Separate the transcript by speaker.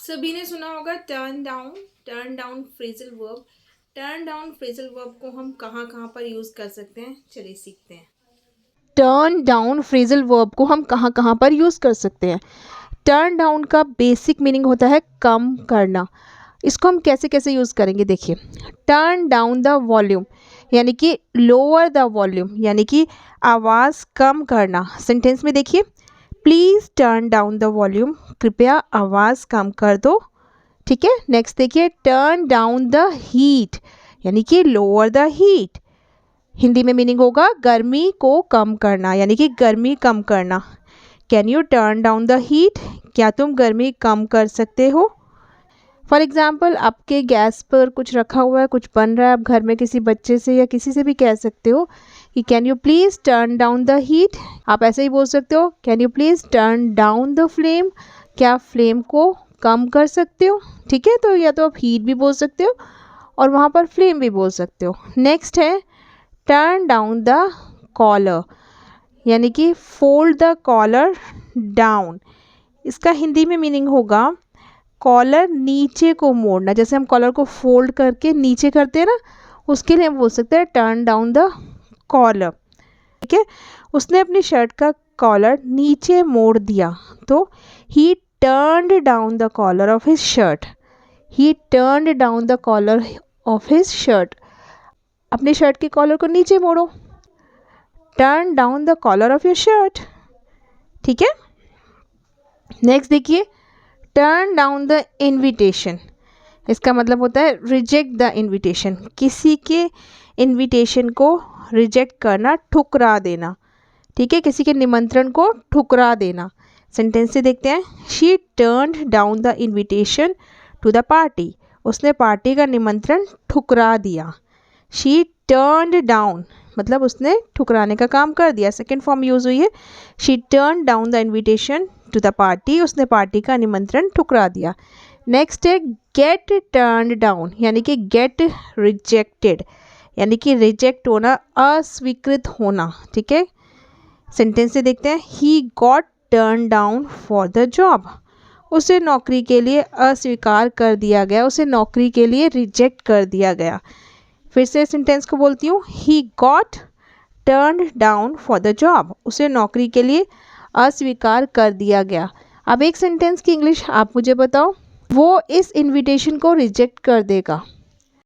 Speaker 1: सभी ने सुना होगा turn down phrasal verb. Turn down phrasal verb को हम कहाँ कहाँ पर यूज़ कर सकते हैं, चलिए सीखते हैं।
Speaker 2: टर्न डाउन फ्रेजल वर्ब को हम कहाँ कहाँ पर यूज़ कर सकते हैं। टर्न डाउन का बेसिक मीनिंग होता है कम करना। इसको हम कैसे कैसे यूज़ करेंगे, देखिए। टर्न डाउन द वॉल्यूम यानी कि लोअर द वॉल्यूम, यानी कि आवाज़ कम करना। सेंटेंस में देखिए, please turn down the volume, कृपया आवाज़ कम कर दो। ठीक है, नेक्स्ट देखिए, टर्न डाउन द हीट यानी कि लोअर द हीट। हिंदी में मीनिंग होगा गर्मी को कम करना, यानी कि गर्मी कम करना। Can U turn down the heat, क्या तुम गर्मी कम कर सकते हो। फॉर एग्ज़ाम्पल, आपके गैस पर कुछ रखा हुआ है, कुछ बन रहा है, आप घर में किसी बच्चे से या किसी से भी कह सकते हो कि can you please turn down the heat. आप ऐसे ही बोल सकते हो, can you please turn down the flame, क्या फ्लेम को कम कर सकते हो। ठीक है, तो या तो आप हीट भी बोल सकते हो और वहाँ पर फ्लेम भी बोल सकते हो। नेक्स्ट है टर्न डाउन द कॉलर, यानी कि फोल्ड द कॉलर डाउन। इसका हिंदी में मीनिंग होगा कॉलर नीचे को मोड़ना। जैसे हम कॉलर को फोल्ड करके नीचे करते हैं ना, उसके लिए हम बोल सकते हैं टर्न डाउन द कॉलर। ठीक है, उसने अपनी शर्ट का कॉलर नीचे मोड़ दिया, तो he turned down the collar of his shirt. He turned down the collar of his shirt. अपने शर्ट के कॉलर को नीचे मोड़ो, turn down the collar of your shirt. ठीक है, नेक्स्ट देखिए, टर्न डाउन द इनविटेशन। इसका मतलब होता है रिजेक्ट द इनविटेशन, किसी के इनविटेशन को रिजेक्ट करना, ठुकरा देना। ठीक है, किसी के निमंत्रण को ठुकरा देना। सेंटेंस से देखते हैं, she turned down the invitation to the party. उसने पार्टी का निमंत्रण ठुकरा दिया। शी टर्न्ड डाउन मतलब उसने ठुकराने का काम कर दिया। सेकेंड फॉर्म यूज़ हुई है, she turn down the invitation to the party. उसने पार्टी का निमंत्रण ठुकरा दिया। नेक्स्ट है गेट टर्न डाउन, यानी कि गेट रिजेक्टेड, यानी कि रिजेक्ट होना, अस्वीकृत होना। ठीक है, सेंटेंस से देखते हैं, he got turn down for the job. उसे नौकरी के लिए अस्वीकार कर दिया गया, उसे नौकरी के लिए रिजेक्ट कर दिया गया। फिर से सेंटेंस को बोलती हूँ, he got turned down for the job. उसे नौकरी के लिए अस्वीकार कर दिया गया। अब एक सेंटेंस की इंग्लिश आप मुझे बताओ, वो इस इनविटेशन को रिजेक्ट कर देगा।